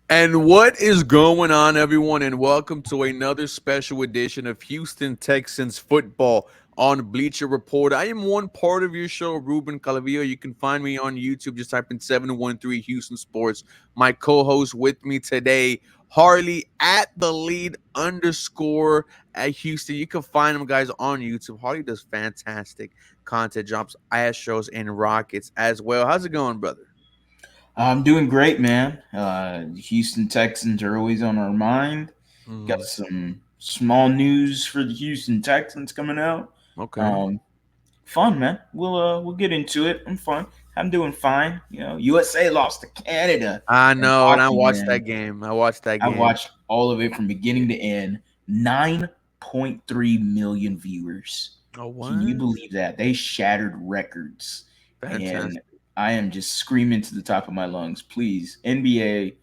And what is going on, everyone? And welcome to another special edition of Houston Texans football on Bleacher Report. I am one part of your show, Ruben Calavio. You can find me on YouTube. Just type in 713 Houston Sports. My co-host with me today, Harley at TheLead _ at Houston. You can find him, guys, on YouTube. Harley does fantastic content, drops Astros and Rockets as well. How's it going, brother? I'm doing great, man. The Houston Texans are always on our mind. Got Mhm. some small news for the Houston Texans coming out. Okay. Um, Fun, man. We'll get into it. I'm fine. I'm doing fine. USA lost to Canada I in know, and I hockey, watched that man. game. I watched that I game. watched all of it from beginning to end. 9.3 million viewers. Oh, Can you what? believe that? They shattered records. And Fantastic. I am just screaming to the top of my lungs, please, NBA,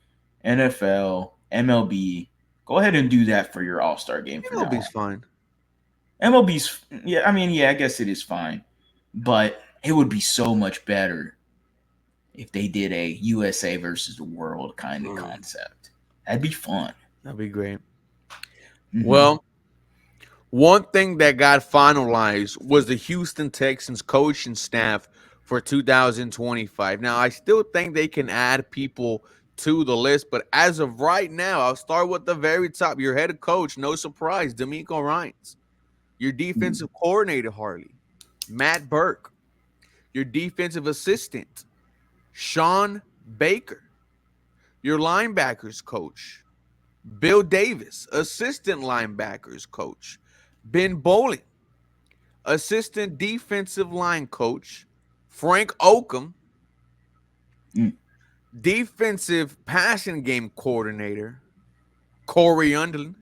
NFL, MLB, go ahead and do that for your All Star game from now MLB's on. fine. MLB's, yeah, I mean, yeah, I guess it is fine. But it would be so much better if they did a USA versus the world kind of Mm, concept. That'd be fun. that'd be great. Hmm. Well, one thing that got finalized was the Houston Texans coaching staff for 2025. Now, I still think they can add people to the list, but as of right now, I'll start with the very top. Your head coach, no surprise, D'Amico Ryans. Your defensive coordinator, Harley, Matt Burke. Your defensive assistant, Sean Baker. Your linebackers coach, Bill Davis. Assistant linebackers coach, Ben Bowling. Assistant defensive line coach, Frank Oakham. Defensive passing game coordinator, Corey Underlin.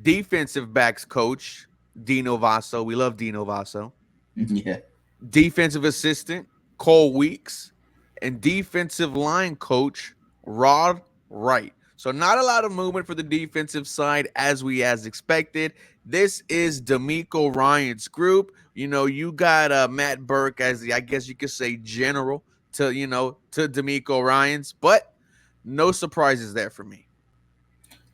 Defensive backs coach, Dino Vasso. We love Dino Vasso. Yeah. Defensive assistant, Cole Weeks. And defensive line coach, Rod Wright. So not a lot of movement for the defensive side as expected. This is D'Amico Ryan's group. You know, you got Matt Burke as the, I guess you could say, general to D'Amico Ryan's, but no surprises there for me.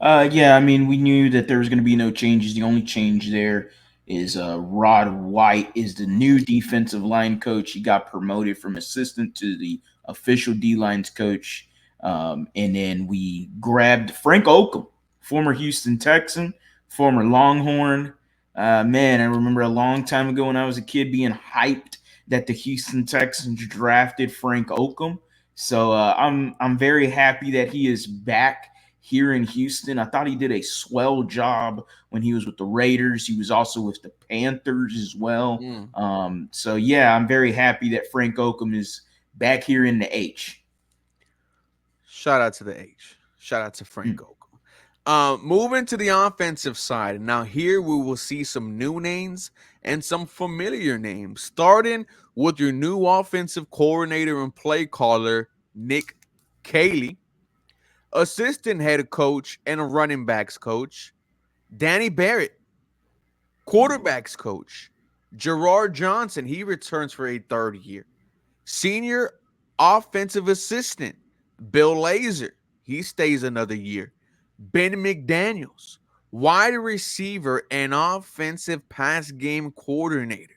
Yeah, I mean, we knew that there was going to be no changes. The only change there is Rod White is the new defensive line coach. He got promoted from assistant to the official D lines coach. And then we grabbed Frank Oakham, former Houston Texan, former Longhorn. Man, I remember a long time ago when I was a kid being hyped that the Houston Texans drafted Frank Oakham. So I'm very happy that he is back here in Houston. I thought he did a swell job when he was with the Raiders. He was also with the Panthers as well. Mm. So yeah, I'm very happy that Frank Oakham is back here in the H. Shout out to the H. Shout out to Frank Oakham. Moving to the offensive side. Now, here we will see some new names and some familiar names, starting with your new offensive coordinator and play caller, Nick Caley, assistant head coach and running backs coach, Danny Barrett, quarterbacks coach, Gerard Johnson. He returns for a third year. Senior offensive assistant, Bill Lazor. He stays another year. Ben McDaniels, wide receiver and offensive pass game coordinator.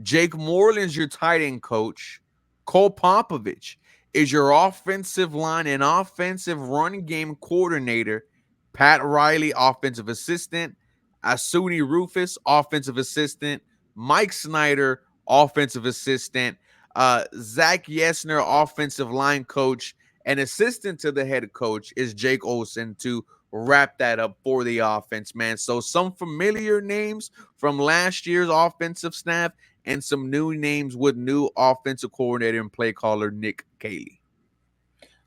Jake Moreland's your tight end coach. Cole Popovich is your offensive line and offensive run game coordinator. Pat Riley, offensive assistant. Asuni Rufus, offensive assistant. Mike Snyder, offensive assistant. Zach Yesner, offensive line coach. And assistant to the head coach is Jake Olson to wrap that up for the offense, man. So some familiar names from last year's offensive staff and some new names with new offensive coordinator and play caller Nick Caley.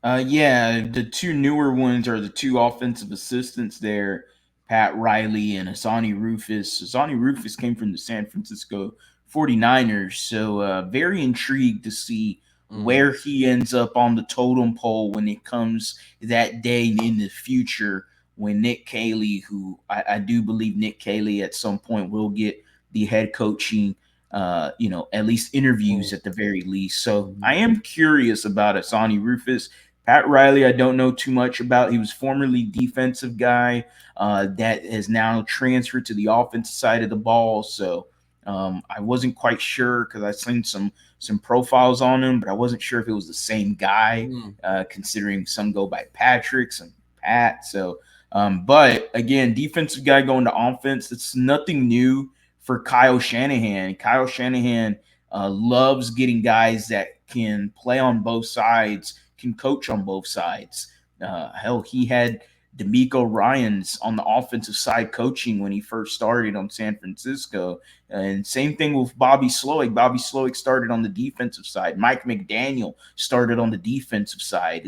Yeah, the two newer ones are the two offensive assistants there, Pat Riley and Asani Rufus. Asani Rufus came from the San Francisco 49ers, so very intrigued to see Mm. where he ends up on the totem pole when it comes that day in the future when Nick Caley, who I do believe Nick Caley at some point will get the head coaching at least interviews Mm. at the very least. So I Mhm. am curious about Asani Rufus. Pat Riley, I don't know too much about. He was formerly defensive guy that has now transferred to the offensive side of the ball. So I wasn't quite sure because I seen some profiles on him, but I wasn't sure if it was the same guy. Mm, Considering some go by Patrick, some Pat. So, but again, defensive guy going to offense. It's nothing new for Kyle Shanahan. Kyle Shanahan loves getting guys that can play on both sides, can coach on both sides. Hell, he had D'Amico Ryans on the offensive side coaching when he first started on San Francisco. And same thing with Bobby Slowick. Bobby Slowick started on the defensive side. Mike McDaniel started on the defensive side,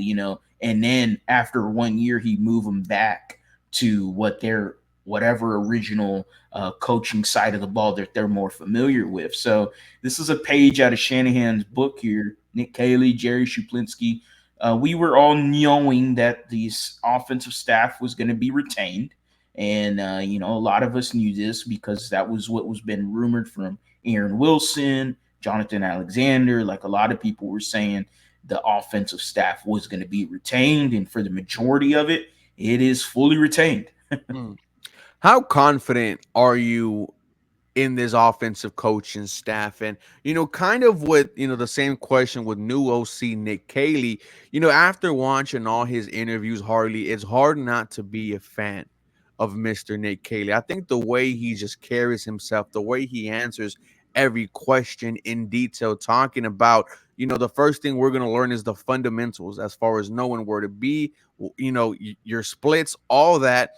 and then after 1 year, he moved them back to whatever original coaching side of the ball that they're more familiar with. So this is a page out of Shanahan's book here. Nick Caley, Jerry Shuplinski. We were all knowing that this offensive staff was going to be retained. And, a lot of us knew this because that was what was been rumored from Aaron Wilson, Jonathan Alexander. Like a lot of people were saying the offensive staff was going to be retained. And for the majority of it, it is fully retained. mm. How confident are you in this offensive coaching staff? And, kind of with, the same question with new OC Nick Caley, after watching all his interviews, Harley, it's hard not to be a fan of Mr. Nick Caley. I think the way he just carries himself, the way he answers every question in detail, talking about, the first thing we're going to learn is the fundamentals as far as knowing where to be, your splits, all that.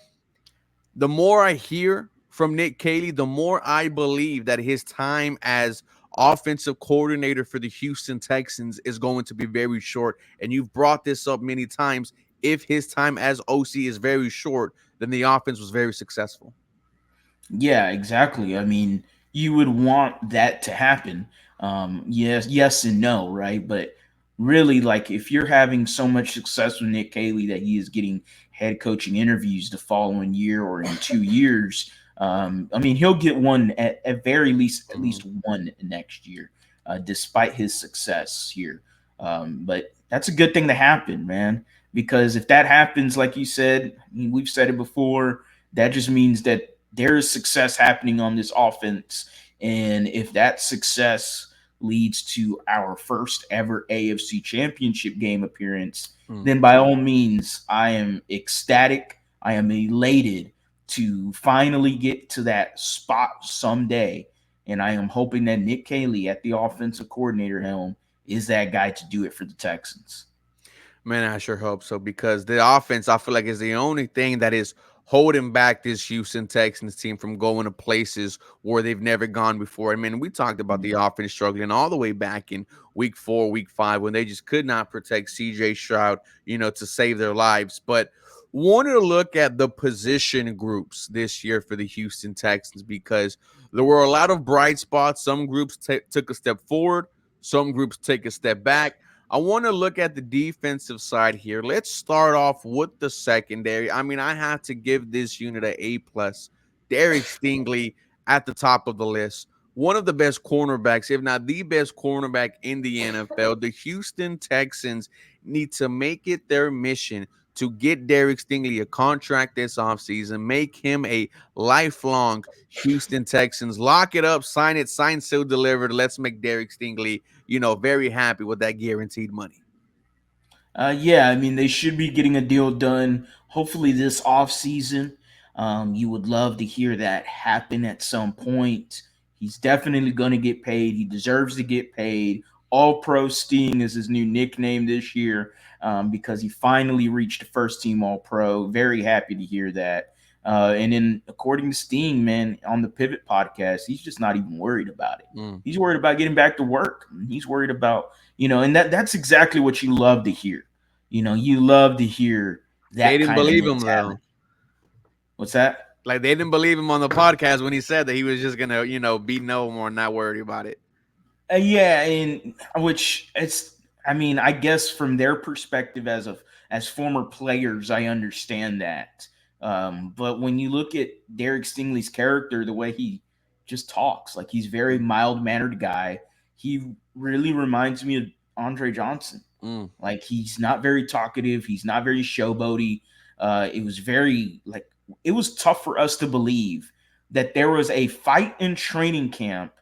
The more I hear from Nick Caley, the more I believe that his time as offensive coordinator for the Houston Texans is going to be very short. And you've brought this up many times. If his time as OC is very short, then the offense was very successful. Yeah, exactly. I mean, you would want that to happen. Yes, and no, right? But really, like, if you're having so much success with Nick Caley that he is getting head coaching interviews the following year or in 2 years, I mean, he'll get one at very least, at Mhm. least one next year, despite his success here. But that's a good thing to happen, man. Because if that happens, like you said, I mean, we've said it before, that just means that there is success happening on this offense. And if that success leads to our first ever AFC championship game appearance, Mm. then by all means, I am ecstatic. I am elated to finally get to that spot someday. And I am hoping that Nick Caley at the offensive coordinator helm is that guy to do it for the Texans. Man, I sure hope so because the offense, I feel like, is the only thing that is holding back this Houston Texans team from going to places where they've never gone before. I mean, we talked about the offense struggling all the way back in week 4, week 5, when they just could not protect CJ Stroud, to save their lives. But wanted to look at the position groups this year for the Houston Texans because there were a lot of bright spots. Some groups took a step forward, some groups take a step back. I want to look at the defensive side here. Let's start off with the secondary. I mean, I have to give this unit an A plus. Derek Stingley at the top of the list. One of the best cornerbacks, if not the best cornerback in the NFL. The Houston Texans need to make it their mission to get Derek Stingley a contract this offseason, make him a lifelong Houston Texans. Lock it up, sign it, sign, seal, delivered. Let's make Derek Stingley very happy with that guaranteed money. Yeah, I mean, they should be getting a deal done hopefully this off season. You would love to hear that happen at some point. He's definitely going to get paid. He deserves to get paid. All Pro Sting is his new nickname this year because he finally reached the first team All Pro. Very happy to hear that. And then, according to Sting, man, on the Pivot podcast, he's just not even worried about it. Mm. He's worried about getting back to work. He's worried about and that's exactly what you love to hear. You love to hear They that didn't kind of believe him though. mentality. What's that? Like they didn't believe him on the podcast when he said that he was just gonna, be no more, not worried about it. Yeah, and which it's. I mean, I guess from their perspective as former players, I understand that. But when you look at Derek Stingley's character, the way he just talks, like he's very mild mannered guy. He really reminds me of Andre Johnson. Mm. Like he's not very talkative. He's not very showboaty. It was very like it was tough for us to believe that there was a fight in training camp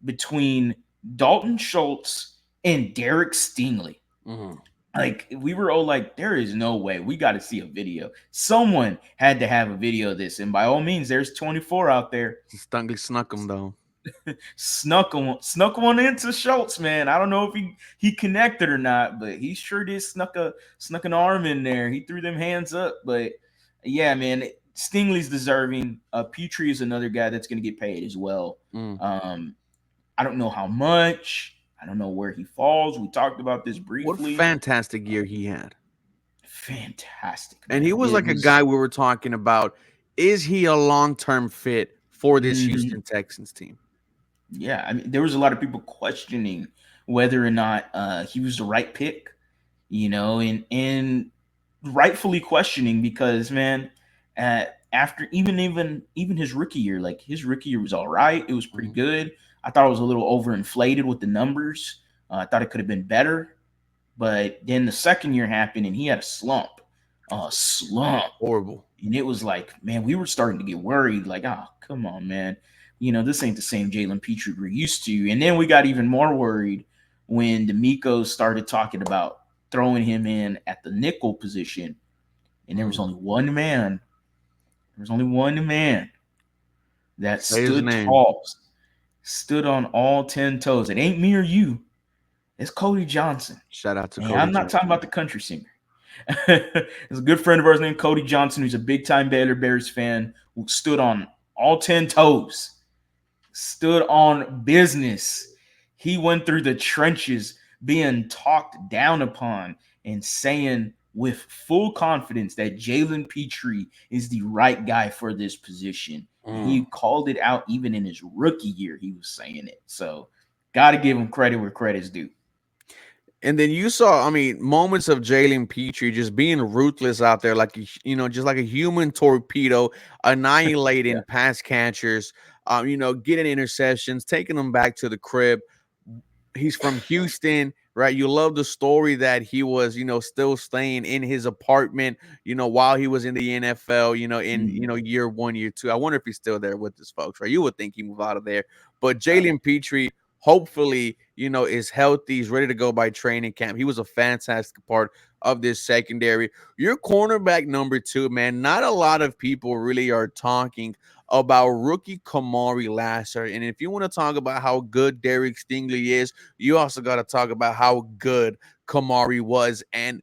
between Dalton Schultz and Derek Stingley. Mm. Like we were all like, there is no way. We got to see a video. Someone had to have a video of this, and by all means, there's 24 out there. Stungley snuck him though. Snuck one into Schultz, man. I don't know if he connected or not, but he sure did snuck an arm in there. He threw them hands up, but yeah, man, Stingley's deserving. Petrie is another guy that's going to get paid as well. Mm. I don't know how much. I don't know where he falls. We talked about this What a briefly. fantastic year he had. Fantastic, And he man. was It like a was. guy we were talking about. Is he a long-term fit for this Mhm. Houston Texans team? Yeah, I mean, there was a lot of people questioning whether or not he was the right pick, and rightfully questioning because man, after even his rookie year, like his rookie year was all right. It was pretty Mhm. good. I thought it was a little overinflated with the numbers. I thought it could have been better, but then the second year happened and he had a slump. Horrible. And it was like, man, we were starting to get worried. Like, oh, come on, man. This ain't the same Jalen Petrie we're used to. And then we got even more worried when D'Amico started talking about throwing him in at the nickel position. And there was Mm. only one man. There was only one man that Say his stood name. tall, stood on all 10 toes. It ain't me or you. It's Cody Johnson. Shout out to And Cody I'm not talking Johnson. about the country singer. There's a good friend of ours named Cody Johnson, who's a big time Baylor Bears fan, who stood on all 10 toes, stood on business. He went through the trenches being talked down upon and saying with full confidence that Jalen Petrie is the right guy for this position. And he Mm. called it out even in his rookie year. He was saying it. So, got to give him credit where credit's due. And then you saw, I mean, moments of Jalen Petrie just being ruthless out there, like just like a human torpedo, Yeah. annihilating pass catchers, getting interceptions, taking them back to the crib. He's from Houston, right? You love the story that he was, still staying in his apartment, while he was in the NFL, in Mhm. year one, year two. I wonder if he's still there with his folks, right? You would think he moved out of there, but Uh, Jalen Petrie, hopefully, is healthy. He's ready to go by training camp. He was a fantastic part of this secondary. Your cornerback number two, man. Not a lot of people really are talking about rookie Kamari Lasser. And if you want to talk about how good Derek Stingley is, you also got to talk about how good Kamari was. And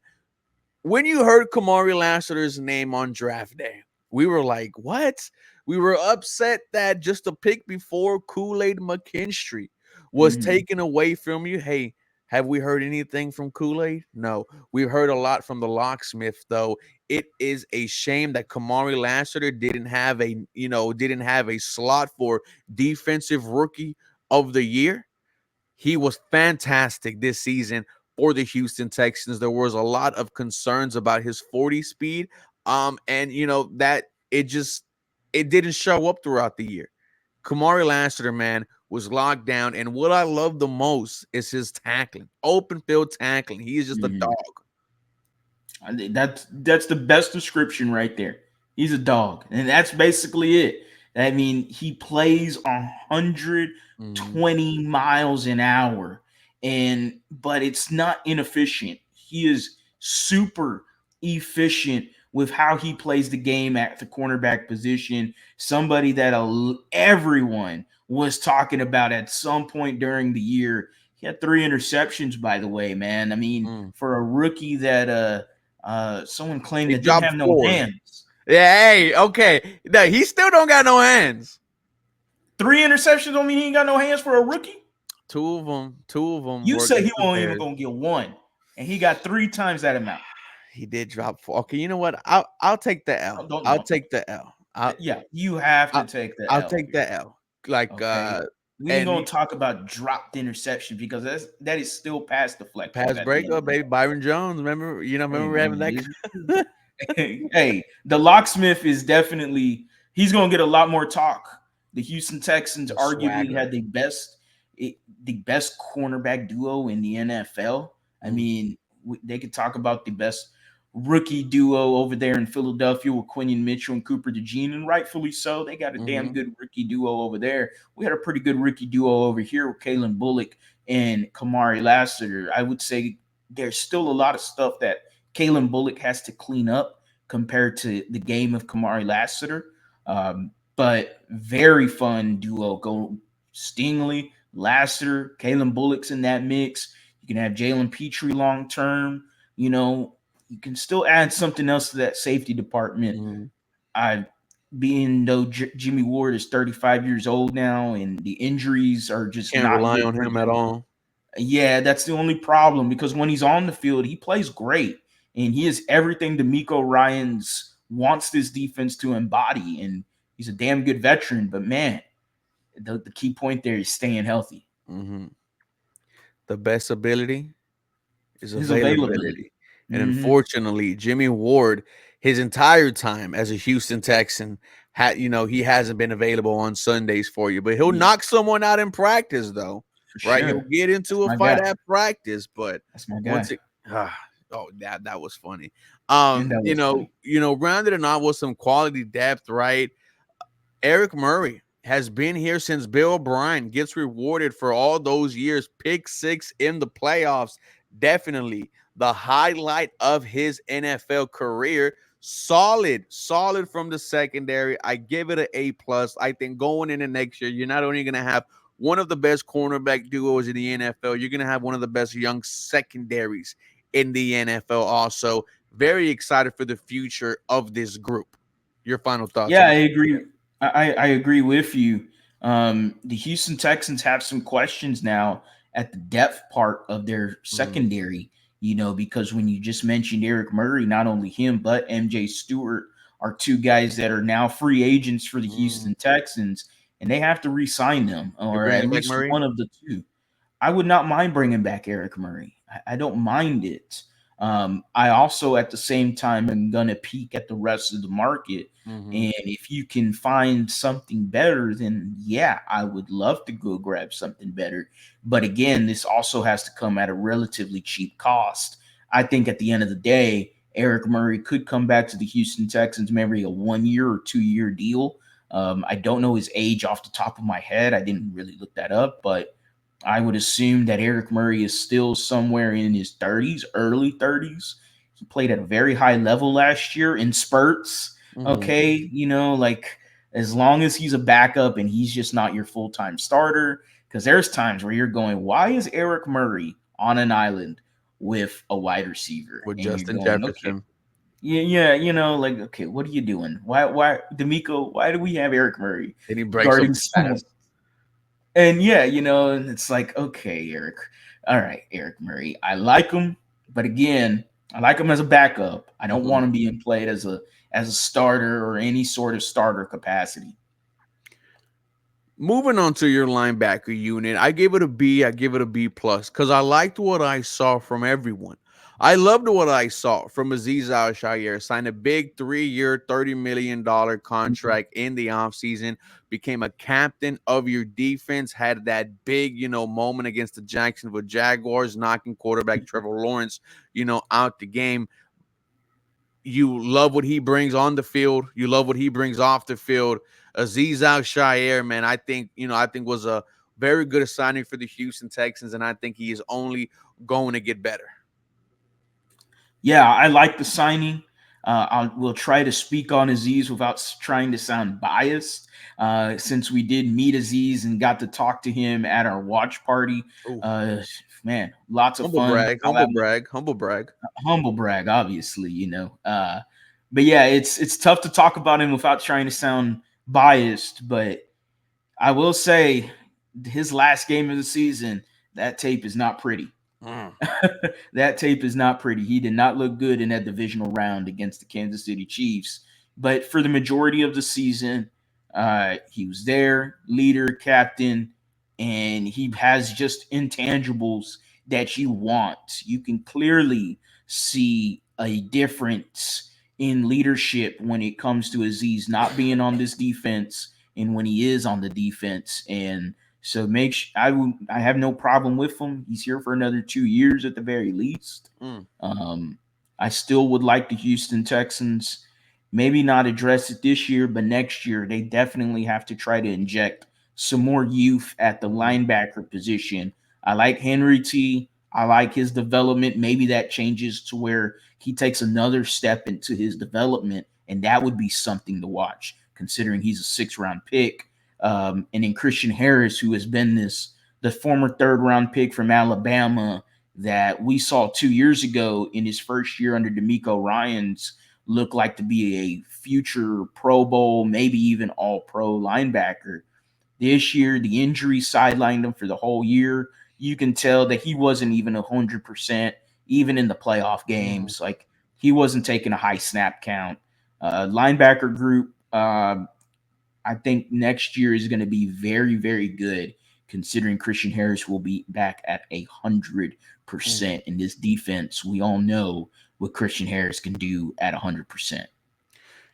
when you heard Kamari Lassiter's name on draft day, we were like, what? We were upset that just a pick before Kool-Aid McKinstry was mhm. taken away from you. Hey, have we heard anything from Kool-Aid? No. We heard a lot from the locksmith, though. It is a shame that Kamari Lassiter didn't have a slot for defensive rookie of the year. He was fantastic this season for the Houston Texans. There was a lot of concerns about his 40 speed. And that it didn't show up throughout the year. Kamari Lassiter, man, was locked down. And what I love the most is his tackling. Open field tackling. He is just a dog. Mhm. That's the best description right there. He's a dog, and that's basically it. I mean, he plays 120 miles an hour, but it's not inefficient. He is super efficient with how he plays the game at the cornerback position. Somebody that everyone was talking about at some point during the year. He had 3 interceptions, by the way, man. I mean, Mm. for a rookie that someone claimed He that didn't dropped have no 4. hands. Yeah, hey, okay. No, he still don't got no hands. 3 interceptions don't mean he ain't got no hands for a rookie. Two of them You were say he against the won't even Bears. gonna get one, and he got 3 times that amount. He did drop 4. Okay, you know what? I'll take the L. Don't I'll know. take the L. Yeah, you have to I'll, take the I'll L take here. the L. Like Okay, we ain't and gonna talk about dropped interception because that is still pass deflections pass at the end of breakup, the day. baby. Byron Jones. Hey Remember having man, that. it is. Hey, the locksmith is definitely he's gonna get a lot more talk. The Houston Texans The arguably swagger. had the best cornerback duo in the NFL. I Mm. mean, They could talk about the best rookie duo over there in Philadelphia with Quinion Mitchell and Cooper DeJean, and rightfully so. They got a damn Mm-hmm. good rookie duo over there. We had a pretty good rookie duo over here with Kalen Bullock and Kamari Lassiter. I would say there's still a lot of stuff that Kalen Bullock has to clean up compared to the game of Kamari Lassiter. But very fun duo. Go Stingley, Lassiter, Kalen Bullock's in that mix. You can have Jalen Petrie long term. You know, you can still add something else to that safety department. Mm-hmm. I being though Jimmy Ward is 35 years old now and the injuries are just Can't not rely good on for him at him. all. Yeah, that's the only problem because when he's on the field, he plays great and he is everything D'Amico Ryans wants this defense to embody. And he's a damn good veteran, but man, the key point there is staying healthy. Mm-hmm. The best ability is His availability. availability. And Hmm. unfortunately, Jimmy Ward, his entire time as a Houston Texan, he hasn't been available on Sundays for you. But he'll Yeah, knock someone out in practice, though, for right? He'll sure. get That's into a my fight guy. at practice, but That's my once guy. it, ah, oh, that was funny. And that was funny. Rounded it out with some quality depth, right? Eric Murray has been here since Bill O'Brien gets rewarded for all those years. Pick six in the playoffs. Definitely the highlight of his NFL career. Solid from the secondary. I give it an A plus. I think going into next year, you're not only going to have one of the best cornerback duos in the NFL, you're going to have one of the best young secondaries in the NFL. Also, very excited for the future of this group. Your final thoughts Yeah, on I the agree. I agree with you. The Houston Texans have some questions now at the depth part of their Mhm, secondary, because when you just mentioned Eric Murray, not only him, but MJ Stewart are two guys that are now free agents for the mhm. Houston Texans, and they have to re sign them, You're or at bringing back least Murray? one of the two. I would not mind bringing back Eric Murray. I don't mind it. I also, at the same time, am going to peek at the rest of the market. Mhm, And if you can find something better, then yeah, I would love to go grab something better. But again, this also has to come at a relatively cheap cost. I think at the end of the day, Eric Murray could come back to the Houston Texans, maybe a 1 year or 2 year deal. I don't know his age off the top of my head. I didn't really look that up, but I would assume that Eric Murray is still somewhere in his 30s, early 30s. He played at a very high level last year in spurts. mhm. Okay. Like as long as he's a backup and he's just not your full time starter, because there's times where you're going, why is Eric Murray on an island with a wide receiver? With And you're Justin going, okay. Jefferson. Yeah, like, okay, what are you doing? D'Amico, why do we have Eric Murray And he breaks up guarding someone? fast. And yeah, and it's like, okay, Eric. All right, Eric Murray. I like him, but again, I like him as a backup. I don't Mhm. want him being played as a starter or any sort of starter capacity. Moving on to your linebacker unit, I give it a B. I give it a B plus because I liked what I saw from everyone. I loved what I saw from Aziz Al Shire. Signed a big 3 year, $30 million contract in the offseason, became a captain of your defense, had that big, moment against the Jacksonville Jaguars, knocking quarterback Trevor Lawrence, out the game. You love what he brings on the field. You love what he brings off the field. Aziz Al Shire, man, I think was a very good signing for the Houston Texans, and I think he is only going to get better. Yeah, I like the signing. We'll try to speak on Aziz without trying to sound biased. Since we did meet Aziz and got to talk to him at our watch party, Ooh, uh, man, lots of humble fun. brag, I'll humble have brag, humble brag. humble brag, obviously, but yeah, it's tough to talk about him without trying to sound biased. But I will say, his last game of the season, that tape is not pretty. Mm. That tape is not pretty. He did not look good in that divisional round against the Kansas City Chiefs. But for the majority of the season, he was there, leader, captain, and he has just intangibles that you want. You can clearly see a difference in leadership when it comes to Aziz not being on this defense and when he is on the defense. And So I have no problem with him. He's here for another 2 years at the very least. Mm, Um, I still would like the Houston Texans maybe not address it this year, but next year they definitely have to try to inject some more youth at the mm, linebacker position. I like Henry T. I like his development. Maybe that changes to where he takes another step into his development, and that would be something to watch, considering he's a 6 round pick. And then Christian Harris, who has been the former 3rd round pick from Alabama that we saw 2 years ago in his first year under D'Amico Ryans look like to be a future Pro Bowl, maybe even All Pro linebacker. This year, the injury sidelined him for the whole year. You can tell that he wasn't even 100%, even in the playoff mm. games. Like he wasn't taking a high snap count. Linebacker group, I think next year is going to be very, very good, considering Christian Harris will be back at 100%. In this defense, we all know what Christian Harris can do at 100%.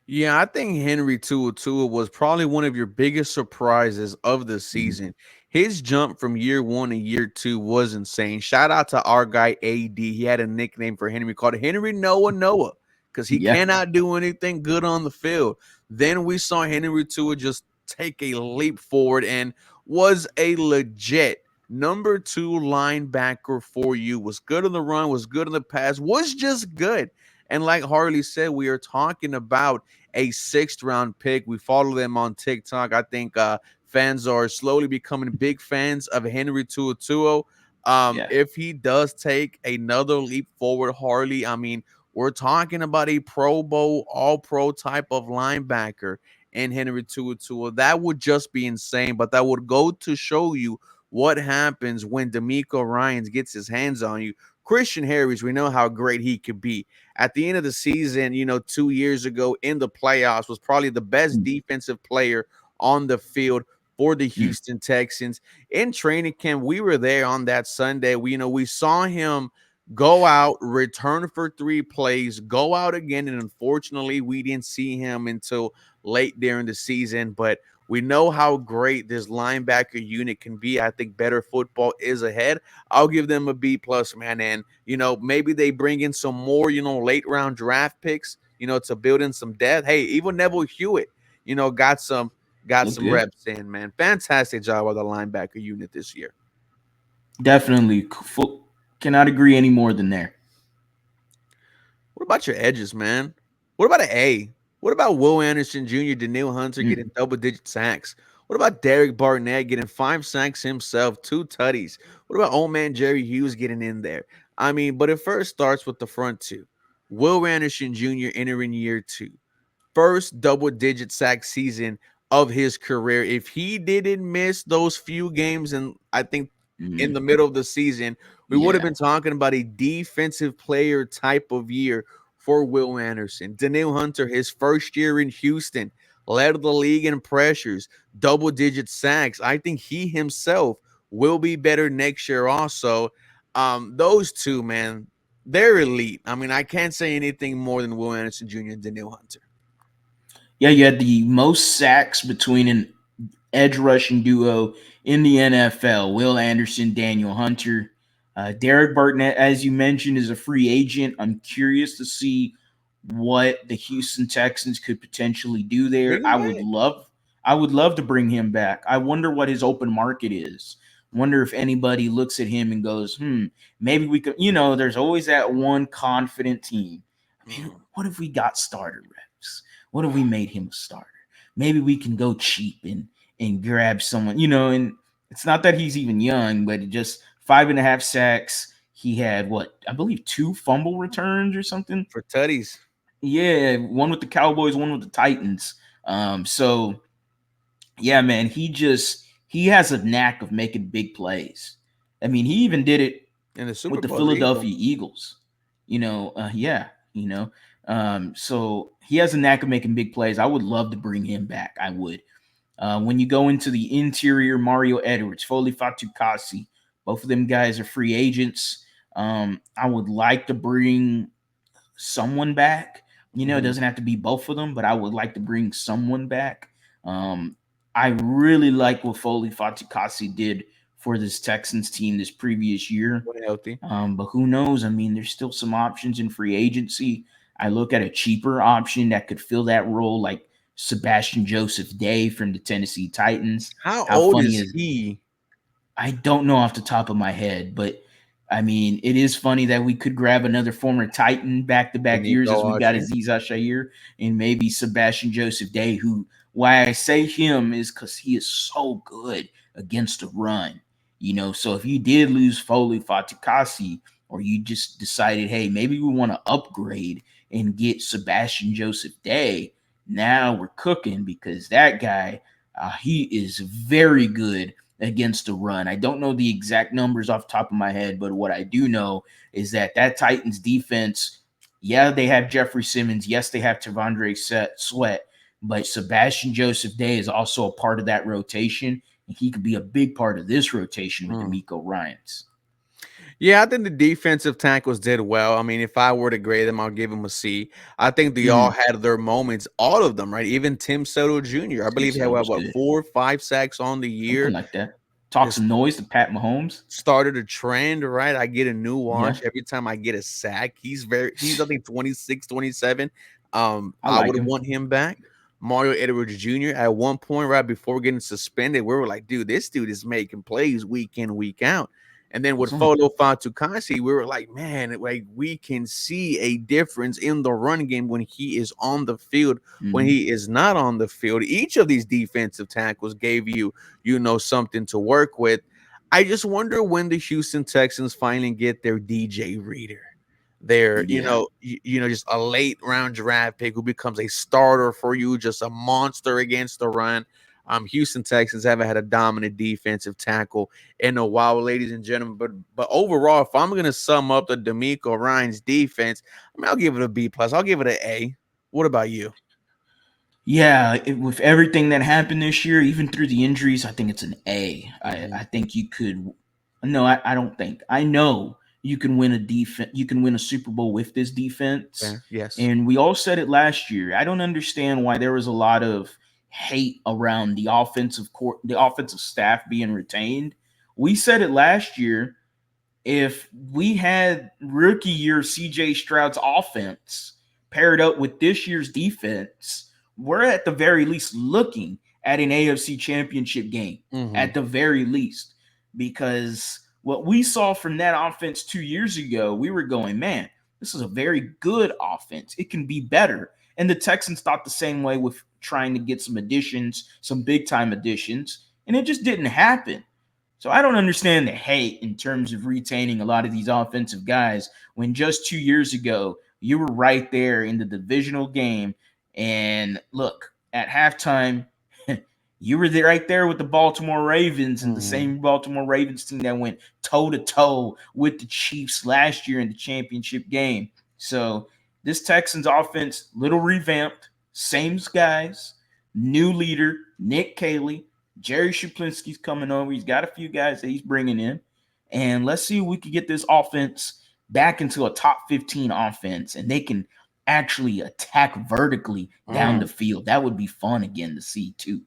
Yeah, I think Henry Tua was probably one of your biggest surprises of the Mhm. season. His jump from year one to year two was insane. Shout out to our guy AD. He had a nickname for Henry called Henry Noah because he Yeah, cannot do anything good on the field. Then we saw Henry Tua just take a leap forward and was a legit number two linebacker for you. Was good on the run, was good on the pass, was just good. And like Harley said, we are talking about a 6th round pick. We follow them on TikTok. I think fans are slowly becoming big fans of Henry Tuatuo. yeah, If he does take another leap forward, Harley, I mean, we're talking about a Pro Bowl, All Pro type of linebacker in Henry Tuatuo. That would just be insane. But that would go to show you what happens when D'Amico Ryans gets his hands on you. Christian Harris, we know how great he could be at the end of the season, 2 years ago in the playoffs, was probably the best mm, defensive player on the field for the mm, Houston Texans. In training camp, we were there on that Sunday. We saw him go out, return for 3 plays, go out again, and unfortunately, we didn't see him until late during the season. But we know how great this linebacker unit can be. I think better football is ahead. I'll give them a B plus, man. And maybe they bring in some more, late round draft picks, to build in some depth. Hey, even Neville Hewitt, got some got look some good. reps in, man. Fantastic job with the linebacker unit this year. Definitely, cannot agree any more than there. What about your edges, man? What about an A? What about Will Anderson Jr., Daniil Hunter Mm, getting double digit sacks? What about Derek Barnett getting 5 sacks himself, 2 tutties? What about old man Jerry Hughes getting in there? I mean, but it first starts with the front two. Will Anderson Jr. entering year two, first double digit sack season of his career. If he didn't miss those few games, and I think in mm, the middle of the season, we would have yeah, been talking about a defensive player type of year for Will Anderson. Daniil Hunter, his first year in Houston, led the league in pressures, double digit sacks. I think he himself will be better next year also. Those two, man, they're elite. I mean, I can't say anything more than Will Anderson Jr. and Daniil Hunter. yeah. You had the most sacks between an edge rushing duo in the NFL. Will Anderson, Daniel Hunter. Derek Barnett, as you mentioned, is a free agent. I'm curious to see what the Houston Texans could potentially do there. Bring him back. I would love to bring him back. I wonder what his open market is. Wonder if anybody looks at him and goes, maybe we could, there's always that one confident team. I mean, Mm. what if we got starter reps? What if we made him a starter? Maybe we can go cheap and grab someone, and it's not that he's even young, but it just 5.5 sacks. He had what I believe 2 fumble returns or something. For tutties. Yeah, one with the Cowboys, one with the Titans. So yeah, man, he has a knack of making big plays. I mean, he even did it In the Super with the Bowl, the Eagle. Philadelphia Eagles. Yeah, so he has a knack of making big plays. I would love to bring him back. I would. When you go into the interior, Mario Edwards, Foley Fatukasi, both of them guys are free agents. I would like to bring someone back. It Mhm. doesn't have to be both of them, but I would like to bring someone back. Um, I really like what Foley Fatukasi did for this Texans team this previous year. When healthy. But who knows? I mean, there's still some options in free agency. I look at a cheaper option that could fill that role, like Sebastian Joseph Day from the Tennessee Titans. How How old funny is is he? I don't know off the top of my head, but I mean, it is funny that we could grab another former Titan back to back years as D'Amico we got Audrey. Aziz Shahir and maybe Sebastian Joseph Day, who, why I say him is because he is so good against the run. So if you did lose Foley Fatukasi, or you just decided, hey, maybe we want to upgrade and get Sebastian Joseph Day, now we're cooking because that guy, he is very good against the run. I don't know the exact numbers off the top of my head, but what I do know is that Titans defense, yeah, they have Jeffrey Simmons. Yes, they have Tavondre Sweat, but Sebastian Joseph Day is also a part of that rotation, and he could be a big part of this rotation with Mm. D'Amico Ryans. Yeah, I think the defensive tackles did well. I mean, if I were to grade them, I'll give them a C. I think they all Mm, had their moments, all of them, right? Even Tim Soto Jr. I Tim believe he had Soto was what good. 4 or 5 sacks on the Something year. like that. Talk some noise to Pat Mahomes. Started a trend, right? I get a new Yeah, watch every time I get a sack. He's I think 26, 27. I I like would him. want him back. Mario Edwards Jr. at one point, right before getting suspended, we were like, dude, this dude is making plays week in, week out. And then with He's on. Folo Fatukasi, we were like, man, like we can see a difference in the run game when he is on the field, when Mm-hmm. he is not on the field. Each of these defensive tackles gave you, something to work with. I just wonder when the Houston Texans finally get their DJ Reader. Their, Yeah. just a late round draft pick who becomes a starter for you, just a monster against the run. Houston Texans haven't had a dominant defensive tackle in a while, ladies and gentlemen. But overall, if I'm gonna sum up the D'Amico Ryan's defense, I mean, I'll give it a B plus. I'll give it an A. What about you? Yeah, with everything that happened this year, even through the injuries, I think it's an A. I Mhm. think you could. No, I don't think. I know you can win a defense. You can win a Super Bowl with this defense, Fair. Yes. and we all said it last year. I don't understand why there was a lot of hate around the offensive staff being retained. We said it last year. If we had rookie year CJ Stroud's offense paired up with this year's defense, we're at the very least looking at an AFC championship game, Hmm. at the very least. Because what we saw from that offense 2 years ago, we were going, man, this is a very good offense. It can be better. And the Texans thought the same way with trying to get some additions, some big time additions, and it just didn't happen. So I don't understand the hate in terms of retaining a lot of these offensive guys when just 2 years ago you were right there in the divisional game. And look, at halftime, you were there right there with the Baltimore Ravens and the Hmm. same Baltimore Ravens team that went toe to toe with the Chiefs last year in the championship game. So this Texans offense, little revamped, same guys, new leader, Nick Caley. Jerry Shuplinski's coming over. He's got a few guys that he's bringing in. And let's see if we can get this offense back into a top 15 offense and they can actually attack vertically down the field. That would be fun again to see, too.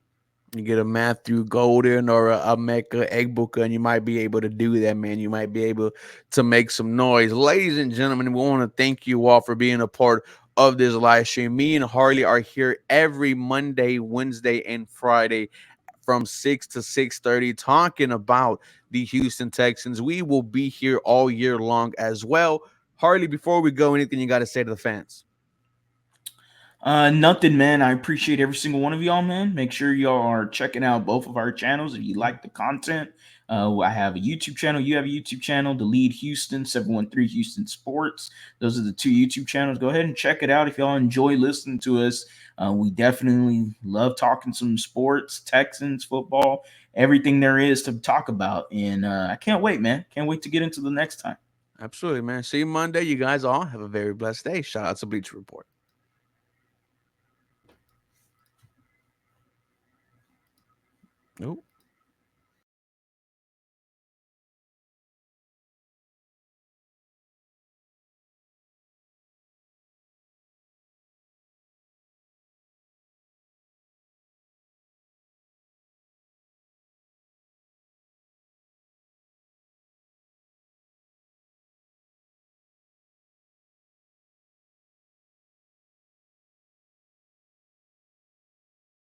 You get a Matthew Golden or a Mecca Eggbooker, and you might be able to do that, man. You might be able to make some noise. Ladies and gentlemen, we want to thank you all for being a part of this live stream. Me and Harley are here every Monday, Wednesday, and Friday from 6 to 6:30 talking about the Houston Texans. We will be here all year long as well. Harley, before we go, anything you got to say to the fans? Nothing, man. I appreciate every single one of y'all, man. Make sure y'all are checking out both of our channels if you like the content. I have a YouTube channel. You have a YouTube channel, TheLead Houston, 713 Houston Sports. Those are the two YouTube channels. Go ahead and check it out if y'all enjoy listening to us. We definitely love talking some sports, Texans, football, everything there is to talk about. And I can't wait, man. Can't wait to get into the next time. Absolutely, man. See you Monday. You guys all have a very blessed day. Shout out to Bleacher Report. Nope.